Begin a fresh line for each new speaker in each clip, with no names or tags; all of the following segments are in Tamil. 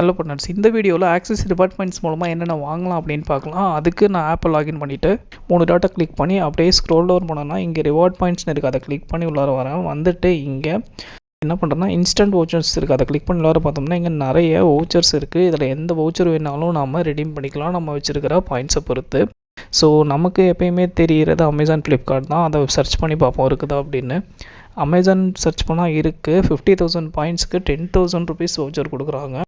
ஹலோ பார்ட்னர்ஸ், இந்த வீடியோவில் ஆக்சிஸ் ரிவார்ட் பாயிண்ட்ஸ் மூலமாக என்னென்ன வாங்கலாம் அப்படின்னு பார்க்கலாம். அதுக்கு நான் ஆப்பை லாகின் பண்ணிவிட்டு 3 டாட்டை கிளிக் பண்ணி அப்படியே ஸ்க்ரோல் டவுன் பண்ணோன்னா இங்கே ரிவார்ட் பாயிண்ட்ஸ்னு இருக்குது. அதை கிளிக் பண்ணி உள்ளார வரேன். வந்துட்டு இங்கே என்ன பண்ணுறேன்னா இன்ஸ்டன்ட் வவுச்சர்ஸ் இருக்குது. அதை கிளிக் பண்ணி உள்ளார பார்த்தோம்னா இங்கே நிறைய வவுச்சர்ஸ் இருக்குது. இதில் எந்த வவுச்சர் வேணாலும் நம்ம ரெடீம் பண்ணிக்கலாம் நம்ம வச்சுருக்கிற பாயிண்ட்ஸை பொறுத்து. ஸோ நமக்கு எப்பயுமே தெரிகிறது அமேசான், ஃப்ளிப்கார்ட் தான். அதை சர்ச் பண்ணி பார்ப்போம் இருக்குதா அப்படின்னு. அமேசான் சர்ச் பண்ணால் இருக்குது. 50,000 பாயிண்ட்ஸுக்கு 10,000 ருபீஸ் வவுச்சர் கொடுக்குறாங்க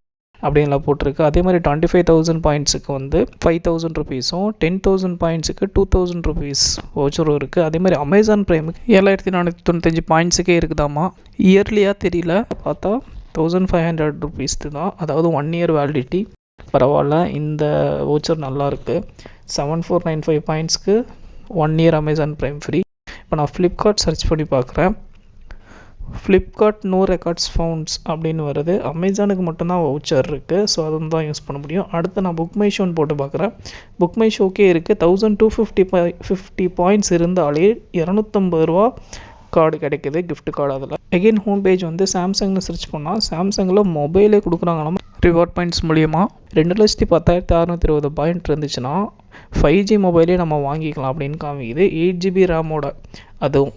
அப்படின்லாம் போட்டிருக்கு. அதே மாதிரி 25,000 பாயிண்ட்ஸுக்கு வந்து 5,000 ருபீஸும், 10,000 பாயிண்ட்ஸுக்கு 2,000 ருபீஸ் வவுச்சரும் இருக்குது. அதே மாதிரி அமேசான் ப்ரைமுக்கு 7,495 பாயிண்ட்ஸுக்கே இருக்குதாமா. இயர்லியாக தெரியல, பார்த்தா 1,500 ருபீஸ் தான், அதாவது 1 இயர் வேலிடிட்டி. பரவாயில்ல, இந்த வவுச்சர் நல்லாயிருக்கு. 7,495 பாயிண்ட்ஸ்க்கு 1 இயர் அமேசான் ப்ரைம் ஃப்ரீ. இப்போ நான் ஃப்ளிப்கார்ட் சர்ச் பண்ணி பார்க்குறேன். ஃப்ளிப்கார்ட் நோ ரெக்கார்ட்ஸ் ஃபவுண்ட்ஸ் அப்படின்னு வருது. அமேசானுக்கு மட்டும்தான் வவுச்சர் இருக்குது. ஸோ அது தான் யூஸ் பண்ண முடியும். அடுத்து நான் புக் மை ஷோன்னு போட்டு பார்க்குறேன். புக் மை ஷோக்கே இருக்குது. 1,250 பாயிண்ட்ஸ் இருந்தாலே 250 ரூபா கார்டு கிடைக்குது, கிஃப்ட் கார்டு. அதில் எகெயின் ஹோம் பேஜ் வந்து சாம்சங்னு சர்ச் பண்ணால் சாம்சங்கில் மொபைலே கொடுக்குறாங்க நம்ம ரிவார்ட் பாயிண்ட்ஸ் மூலிமா. 2,10,620 பாயிண்ட் இருந்துச்சுன்னா 5G மொபைலே நம்ம வாங்கிக்கலாம் அப்படின்னு காமிக்குது. 8GB ரேமோட. அதுவும்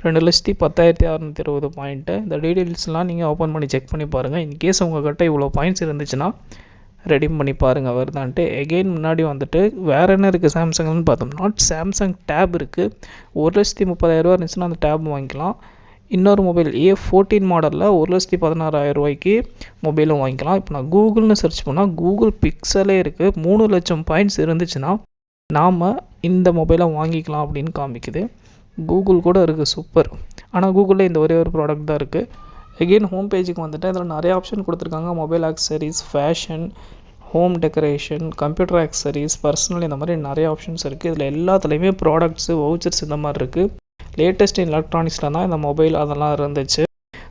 2,10,620 பாயிண்ட்டு. இந்த டீட்டெயில்ஸ்லாம் நீங்கள் ஓப்பன் பண்ணி செக் பண்ணி பாருங்கள். இன்கேஸ் உங்கள்கிட்ட இவ்வளோ பாயிண்ட்ஸ் இருந்துச்சுன்னா ரெடீம் பண்ணி பாருங்கள் வருதான்ட்டு. எகெயின் முன்னாடி வந்துட்டு வேறு என்ன இருக்குது சாம்சங்னு பார்த்தோம்னா சாம்சங் டேப் இருக்குது. 1,30,000 இருந்துச்சுன்னா அந்த டேப் வாங்கிக்கலாம். இன்னொரு மொபைல் A14 மாடலில் 1,16,000 ரூபாய்க்கு மொபைலும் வாங்கிக்கலாம். இப்போ நான் கூகுள்னு சர்ச் பண்ணால் கூகுள் பிக்சலே இருக்குது. 3 லட்சம் பாயிண்ட்ஸ் இருந்துச்சுன்னா நாம் இந்த மொபைலை வாங்கிக்கலாம் அப்படின்னு காமிக்குது. கூகுள் கூட இருக்குது, சூப்பர். ஆனால் கூகுளில் இந்த ஒரே ஒரு ப்ராடக்ட் தான் இருக்குது. எகெயின் ஹோம் பேஜுக்கு வந்துட்டு அதில் நிறைய ஆப்ஷன் கொடுத்துருக்காங்க. Mobile accessories, fashion, home decoration, computer accessories, personal, இந்த மாதிரி நிறைய ஆப்ஷன்ஸ் இருக்குது. இதில் எல்லாத்துலேயுமே ப்ராடக்ட்ஸு, வவுச்சர்ஸ் இந்த மாதிரி இருக்குது. லேட்டஸ்ட் எலக்ட்ரானிக்ஸில் தான் இந்த மொபைல் அதெல்லாம் இருந்துச்சு.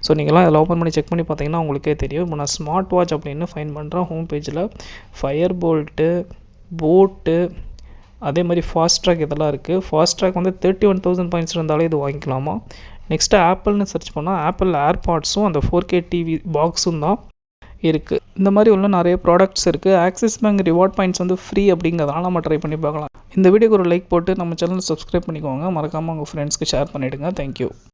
ஸோ நீங்கள்லாம் இதில் ஓப்பன் பண்ணி செக் பண்ணி பார்த்தீங்கன்னா உங்களுக்கே தெரியும். இப்போ நான் ஸ்மார்ட் வாட்ச் அப்படின்னு ஃபைன் பண்ணுறேன். ஹோம் பேஜில் ஃபயர் போல்ட்டு, போட்டு, அதே மாதிரி ஃபாஸ்ட் ட்ராக் இதெல்லாம் இருக்குது. ஃபாஸ்ட் ட்ராக் வந்து 31,000 பாயிண்ட்ஸ் இருந்தாலே இது வாங்கிக்கலாமா. நெக்ஸ்ட்டு ஆப்பிள்னு சர்ச் பண்ணால் ஆப்பிள் ஏர்பாட்ஸும் அந்த 4K டிவி பாக்ஸும் தான் இருக்குது. இந்த மாதிரி உள்ள நிறைய ப்ராடக்ட்ஸ் இருக்குது. ஆக்சிஸ் பேங்க் ரிவார்ட் பாயிண்ட்ஸ் வந்து ஃப்ரீ அப்படிங்கிறதுனால நம்ம ட்ரை பண்ணி பார்க்கலாம். இந்த வீடியோக்கு ஒரு லைக் போட்டு நம்ம சேனல் சப்ஸ்கிரைப் பண்ணிக்கோங்க. மறக்காமல் உங்கள் ஃப்ரெண்ட்ஸ்க்கு ஷேர் பண்ணிவிடுங்க. தேங்க்யூ.